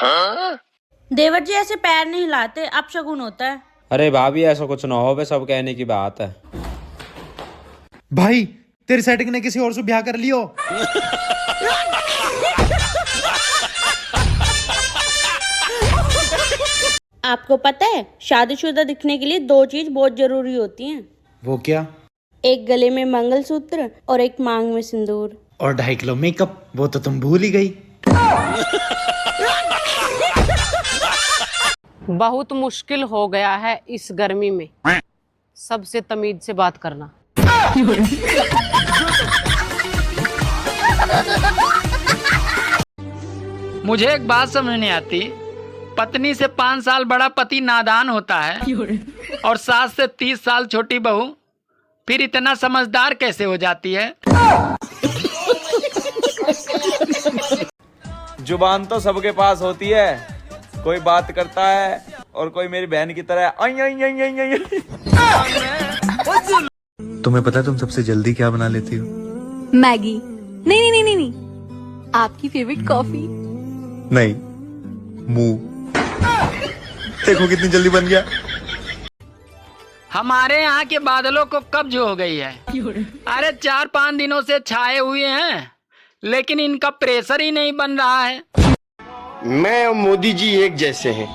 देवर जी ऐसे पैर नहीं हिलाते, अपशगुन होता है। अरे भाभी ऐसा कुछ ना हो, बस सब कहने की बात है। भाई तेरी सेटिंग ने किसी और से ब्याह कर लियो। आपको पता है शादीशुदा दिखने के लिए 2 चीज बहुत जरूरी होती हैं। वो क्या? एक गले में मंगलसूत्र और एक मांग में सिंदूर। और 2.5 किलो मेकअप, वो तो तुम भूल ही गई। बहुत मुश्किल हो गया है इस गर्मी में सबसे तमीज से बात करना। मुझे एक बात समझ नहीं आती, पत्नी से 5 साल बड़ा पति नादान होता है और सास से 30 साल छोटी बहू फिर इतना समझदार कैसे हो जाती है? जुबान तो सबके पास होती है, कोई बात करता है और कोई मेरी बहन की तरह आई आई आई आई आई। तुम्हें पता है तुम सबसे जल्दी क्या बना लेती हो? मैगी। नहीं नहीं नहीं नहीं, आपकी फेवरेट कॉफी। नहीं, मुंह। देखो कितनी जल्दी बन गया। हमारे यहाँ के बादलों को कब्ज हो गई है। अरे 4-5 दिनों से छाए हुए हैं लेकिन इनका प्रेशर ही नहीं बन रहा है। मैं और मोदी जी एक जैसे हैं।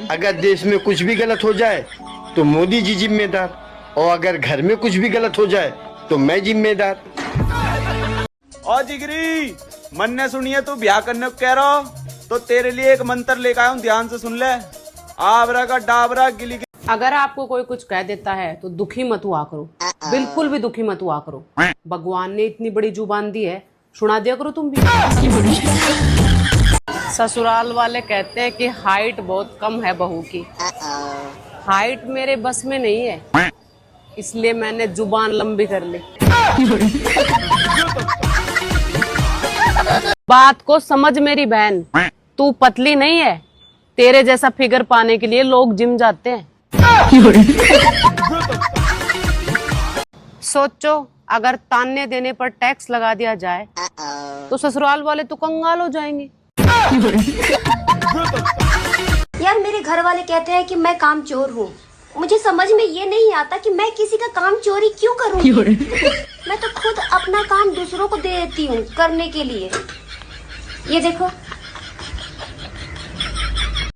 अगर देश में कुछ भी गलत हो जाए तो मोदी जी जिम्मेदार, और अगर घर में कुछ भी गलत हो जाए तो मैं जिम्मेदार। और जिगरी, मन ने सुनिए तू ब्याह करने को कह रहा तो तेरे लिए एक मंत्र लेकर आया हूँ, ध्यान से सुन ले। आवरा का डाबरा गिली। अगर आपको कोई कुछ कह देता है तो दुखी मत हुआ करो, बिल्कुल भी दुखी मत हुआ करो। भगवान ने इतनी बड़ी जुबान दी है, सुना दिया करो तुम भी। ससुराल वाले कहते हैं कि हाइट बहुत कम है बहू की। हाइट मेरे बस में नहीं है, इसलिए मैंने जुबान लंबी कर ली। बात को समझ मेरी बहन, तू पतली नहीं है। तेरे जैसा फिगर पाने के लिए लोग जिम जाते हैं। सोचो अगर ताने देने पर टैक्स लगा दिया जाए तो ससुराल वाले तो कंगाल हो जाएंगे। यार मेरे घर वाले कहते हैं कि मैं कामचोर हूँ। मुझे समझ में ये नहीं आता कि मैं किसी का काम चोरी क्यों करूँ। मैं तो खुद अपना काम दूसरों को दे देती हूँ करने के लिए। ये देखो,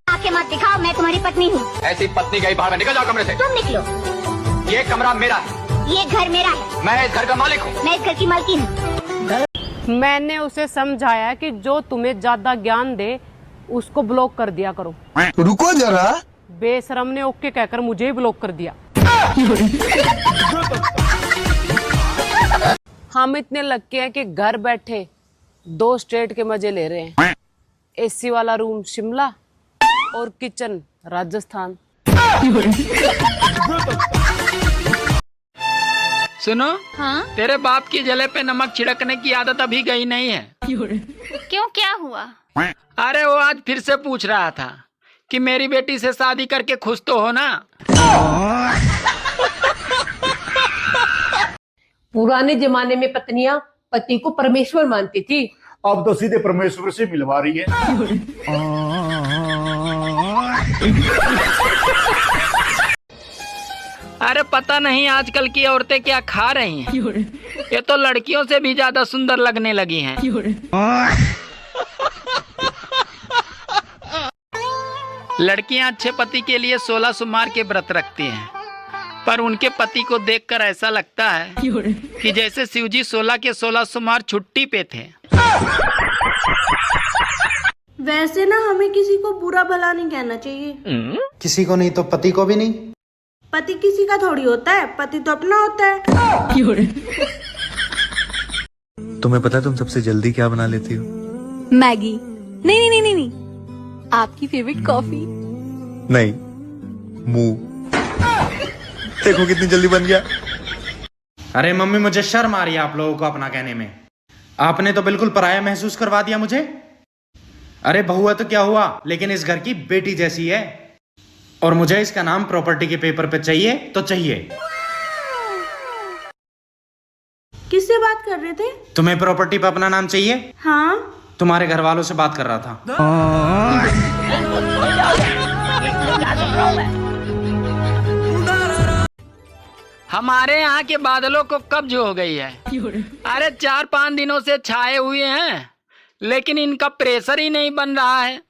आके मत दिखाओ, मैं तुम्हारी पत्नी हूँ। ऐसी पत्नी गई बाहर, निकल जाओ कमरे से। तुम निकलो। ये कमरा मेरा है। ये घर मेरा है। मैं इस घर का मालिक हूँ। मैं इस घर की मालकिन हूँ। मैंने उसे समझाया कि जो तुम्हें ज्यादा ज्ञान दे उसको ब्लॉक कर दिया करो। रुको जरा। बेशरम ने ओके कहकर मुझे ही ब्लॉक कर दिया। हम इतने लक्के हैं कि घर बैठे 2 स्टेट के मजे ले रहे हैं। एसी वाला रूम शिमला और किचन राजस्थान। सुनो, हाँ? तेरे बाप की जले पे नमक छिड़कने की आदत अभी गई नहीं है। क्यों, क्या हुआ? अरे वो आज फिर से पूछ रहा था कि मेरी बेटी से शादी करके खुश तो हो ना। पुराने जमाने में पत्नियां पति को परमेश्वर मानती थी, अब तो सीधे परमेश्वर से मिलवा रही है। अरे पता नहीं आजकल की औरतें क्या खा रही हैं। ये तो लड़कियों से भी ज्यादा सुंदर लगने लगी हैं। लड़कियां अच्छे पति के लिए 16 सोमवार के व्रत रखती हैं, पर उनके पति को देखकर ऐसा लगता है कि जैसे शिवजी 16 के 16 सोमवार छुट्टी पे थे। वैसे ना हमें किसी को बुरा भला नहीं कहना चाहिए। किसी को नहीं तो पति को भी नहीं। पति किसी का थोड़ी होता है, पति तो अपना होता है। तुम्हें पता है तुम सबसे जल्दी क्या बना लेती हो? मैगी। नहीं नहीं नहीं नहीं नहीं, आपकी फेवरेट कॉफी। नहीं, मुंह। देखो कितनी जल्दी बन गया। अरे मम्मी, मुझे शर्म आ रही है आप लोगों को अपना कहने में। आपने तो बिल्कुल पराया महसूस करवा दिया मुझे। अरे बहू है तो क्या हुआ, लेकिन इस घर की बेटी जैसी है। और मुझे इसका नाम प्रॉपर्टी के पेपर पे चाहिए तो चाहिए। किससे बात कर रहे थे? तुम्हें प्रॉपर्टी पे अपना नाम चाहिए? हाँ। तुम्हारे घर वालों से बात कर रहा था। हमारे यहाँ के बादलों को कब्ज हो गई है। अरे 4-5 दिनों से छाए हुए हैं, लेकिन इनका प्रेशर ही नहीं बन रहा है।